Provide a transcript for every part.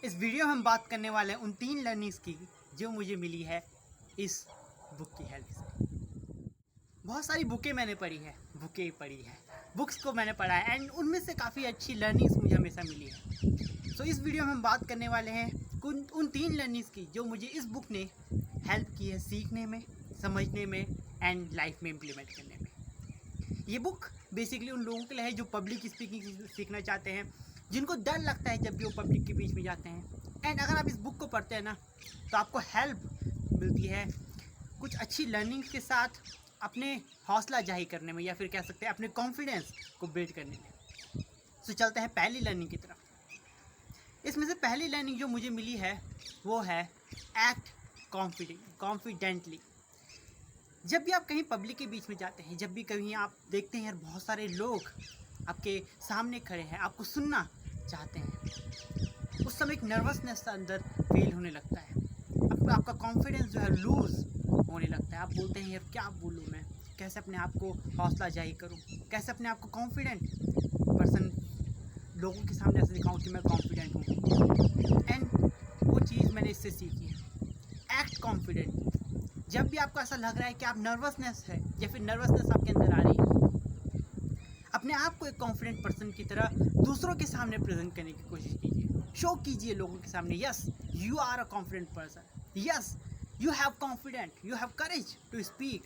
इस वीडियो में हम बात करने वाले हैं उन 3 लर्निंग्स की जो मुझे मिली है इस बुक की हेल्प से। बहुत सारी बुकें पढ़ी है, बुक्स को मैंने पढ़ा है एंड उनमें से काफ़ी अच्छी लर्निंग्स मुझे हमेशा मिली है। सो इस वीडियो में हम बात करने वाले हैं उन 3 लर्निंग्स की जो मुझे इस बुक ने हेल्प की है सीखने में, समझने में एंड लाइफ में इम्प्लीमेंट करने में। ये बुक बेसिकली उन लोगों के लिए है जो पब्लिक स्पीकिंग सीखना चाहते हैं, जिनको डर लगता है जब भी वो पब्लिक के बीच में जाते हैं। एंड अगर आप इस बुक को पढ़ते हैं ना तो आपको हेल्प मिलती है कुछ अच्छी लर्निंग के साथ अपने हौसला जाहिर करने में, या फिर कह सकते हैं अपने कॉन्फिडेंस को बिल्ड करने में। तो चलते हैं पहली लर्निंग की तरफ। इसमें से पहली लर्निंग जो मुझे मिली है वो है एक्ट कॉन्फिडेंटली। जब भी आप कहीं पब्लिक के बीच में जाते हैं, जब भी कहीं आप देखते हैं यार बहुत सारे लोग आपके सामने खड़े हैं, आपको सुनना चाहते हैं, उस समय एक नर्वसनेस अंदर फील होने लगता है। आपका कॉन्फिडेंस जो है लूज़ होने लगता है। आप बोलते हैं यार क्या बोलूँ मैं, कैसे अपने आप को हौसला जाहिर करूँ, कैसे अपने आप को कॉन्फिडेंट पर्सन लोगों के सामने ऐसे दिखाऊँ कि मैं कॉन्फिडेंट हूँ। एंड वो चीज़ मैंने इससे सीखी है, एक्ट कॉन्फिडेंट। जब भी आपको ऐसा लग रहा है कि आप नर्वसनेस है या फिर नर्वसनेस आपके अंदर आ रही है, अपने आप को एक कॉन्फिडेंट पर्सन की तरह दूसरों के सामने प्रेजेंट करने की कोशिश कीजिए। शो कीजिए लोगों के सामने, yes you are a confident person, yes you have confident, you have courage to speak.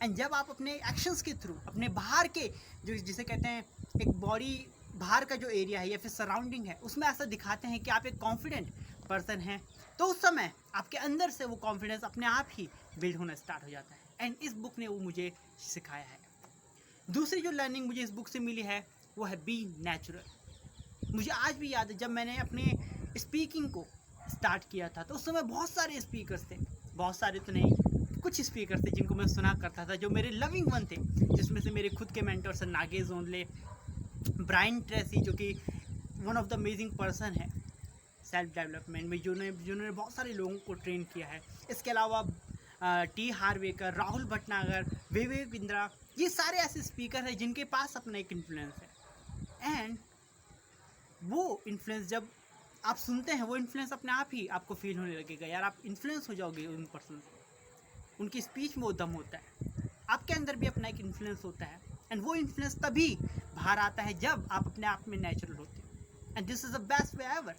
And जब आप अपने एक्शंस के थ्रू अपने बाहर के जो जिसे कहते हैं एक बॉडी बाहर का जो एरिया है या फिर सराउंडिंग है उसमें ऐसा दिखाते हैं कि आप एक कॉन्फिडेंट पर्सन हैं, तो उस समय आपके अंदर से वो कॉन्फिडेंस अपने आप ही बिल्ड होना स्टार्ट हो जाता है। एंड इस बुक ने वो मुझे सिखाया है। दूसरी जो लर्निंग मुझे इस बुक से मिली है वो है बी नेचुरल। मुझे आज भी याद है जब मैंने अपने स्पीकिंग को स्टार्ट किया था तो उस समय बहुत सारे स्पीकर्स थे, बहुत सारे तो नहीं, कुछ स्पीकर्स थे जिनको मैं सुना करता था, जो मेरे लविंग वन थे, जिसमें से मेरे खुद के मेंटर सर नागेश ओनले, ब्रायन ट्रेसी जो कि one of the amazing person है सेल्फ डेवलपमेंट में, जिन्होंने बहुत सारे लोगों को ट्रेन किया है। इसके अलावा टी हार्वेकर, राहुल भटनागर, विवेक बिंद्रा, ये सारे ऐसे स्पीकर हैं जिनके पास अपना एक इन्फ्लुएंस है। एंड वो इन्फ्लुएंस जब आप सुनते हैं, वो इन्फ्लुएंस अपने आप ही आपको फील होने लगेगा, यार आप इन्फ्लुएंस हो जाओगे उन पर्सन से। उनकी स्पीच में वो दम होता है, आपके अंदर भी अपना एक इन्फ्लुएंस होता है। एंड वो इन्फ्लुएंस तभी बाहर आता है जब आप अपने आप में नेचुरल होते हो। And this is the best way ever.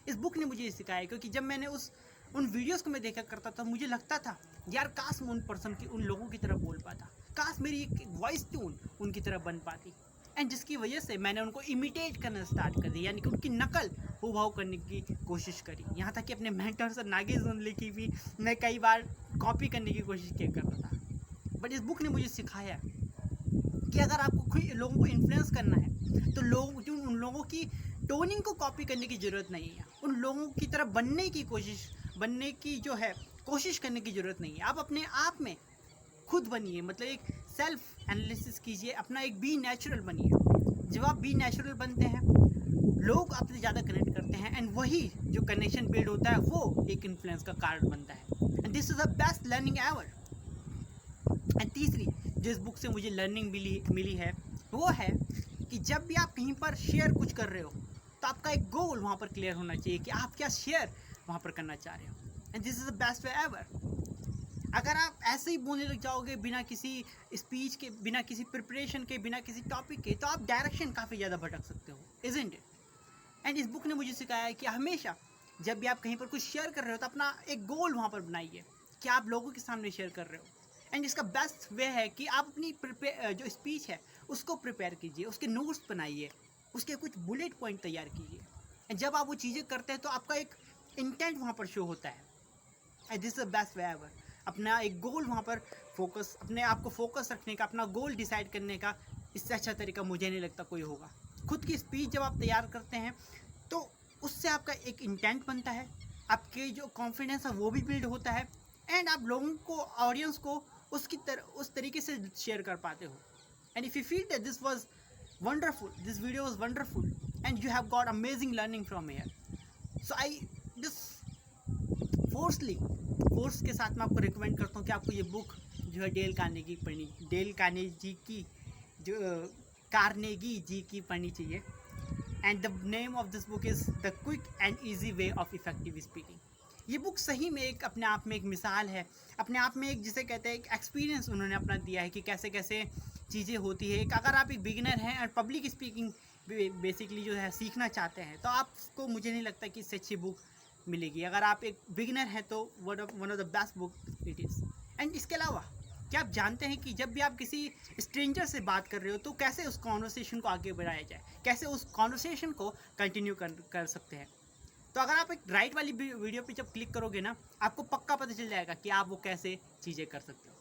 इस बुक ने मुझे ये सिखाया, क्योंकि जब मैंने उन वीडियोस को मैं देखा करता था, मुझे लगता था यार काश मैं उन पर्सन की उन लोगों की तरह बोल पाता, काश मेरी एक वॉइस ट्यून उनकी तरह बन पाती। एंड जिसकी वजह से मैंने उनको इमिटेट करना स्टार्ट कर दिया, यानी कि उनकी नकल हुबहू करने की कोशिश करी। यहाँ तक कि अपने मेंटर सर नागेश ओनले की भी मैं कई बार कॉपी करने की कोशिश किया करता था। बट इस बुक ने मुझे सिखाया कि अगर आपको लोगों को इन्फ्लुएंस करना है तो उन लोगों की टोनिंग को कॉपी करने की ज़रूरत नहीं है, उन लोगों की तरह बनने की कोशिश करने की ज़रूरत नहीं है। आप अपने आप में खुद बनिए, मतलब एक सेल्फ एनालिसिस कीजिए, अपना एक बी नेचुरल बनिए। जब आप बी नेचुरल बनते हैं, लोग आपसे ज़्यादा कनेक्ट करते हैं एंड वही जो कनेक्शन बिल्ड होता है वो एक इन्फ्लुएंस का कारण बनता है। And this is the best learning ever. And तीसरी जो इस बुक से मुझे लर्निंग मिली है वो है कि जब भी आप कहीं पर शेयर कुछ कर रहे हो तो आपका एक गोल वहाँ पर क्लियर होना चाहिए कि आप क्या शेयर वहाँ पर करना चाह रहे हो। And this is the best way ever. अगर आप ऐसे ही बोलने लग जाओगे बिना किसी स्पीच के, बिना किसी प्रिपरेशन के, बिना किसी टॉपिक के, तो आप डायरेक्शन काफ़ी ज़्यादा भटक सकते हो, इज़न्ट इट। एंड इस बुक ने मुझे सिखाया है कि हमेशा जब भी आप कहीं पर कुछ शेयर कर रहे हो तो अपना एक गोल वहाँ पर बनाइए कि आप लोगों के सामने शेयर कर रहे हो। एंड इसका बेस्ट वे है कि आप अपनी जो स्पीच है उसको प्रिपेयर कीजिए, उसके नोट्स बनाइए, उसके कुछ बुलेट पॉइंट तैयार कीजिए। एंड जब आप वो चीज़ें करते हैं तो आपका एक इंटेंट वहाँ पर शो होता है। And this is the best way ever. अपना एक गोल वहाँ पर फोकस, अपने आप को फोकस रखने का, अपना गोल डिसाइड करने का इससे अच्छा तरीका मुझे नहीं लगता कोई होगा। खुद की स्पीच जब आप तैयार करते हैं तो उससे आपका एक इंटेंट बनता है, आपके जो कॉन्फिडेंस है वो भी बिल्ड होता है। एंड आप लोगों को, ऑडियंस को उस तरीके से शेयर कर पाते हो। And if you feel that this was wonderful, this video was wonderful and you have got amazing learning from here, so I just force के साथ मैं आपको रिकमेंड करता हूँ कि आपको ये बुक जो है डेल कार्नेगी जी की पढ़नी चाहिए। And the name of this book is the quick and easy way of effective speaking. ये बुक सही में एक अपने आप में एक मिसाल है, अपने आप में एक जिसे कहते हैं एक एक्सपीरियंस उन्होंने अपना दिया है कि कैसे कैसे चीज़ें होती है। अगर आप एक बिगिनर हैं और पब्लिक स्पीकिंग बेसिकली जो है सीखना चाहते हैं तो आपको मुझे नहीं लगता कि इससे अच्छी बुक मिलेगी। अगर आप एक बिगिनर हैं तो one of the best book it is. And इसके अलावा क्या आप जानते हैं कि जब भी आप किसी स्ट्रेंजर से बात कर रहे हो तो कैसे उस कॉन्वर्सेशन को आगे बढ़ाया जाए, कैसे उस कॉन्वर्सेशन को कंटिन्यू कर सकते हैं। तो अगर आप एक राइट वाली वीडियो पे जब क्लिक करोगे ना, आपको पक्का पता चल जाएगा कि आप वो कैसे चीज़ें कर सकते हो।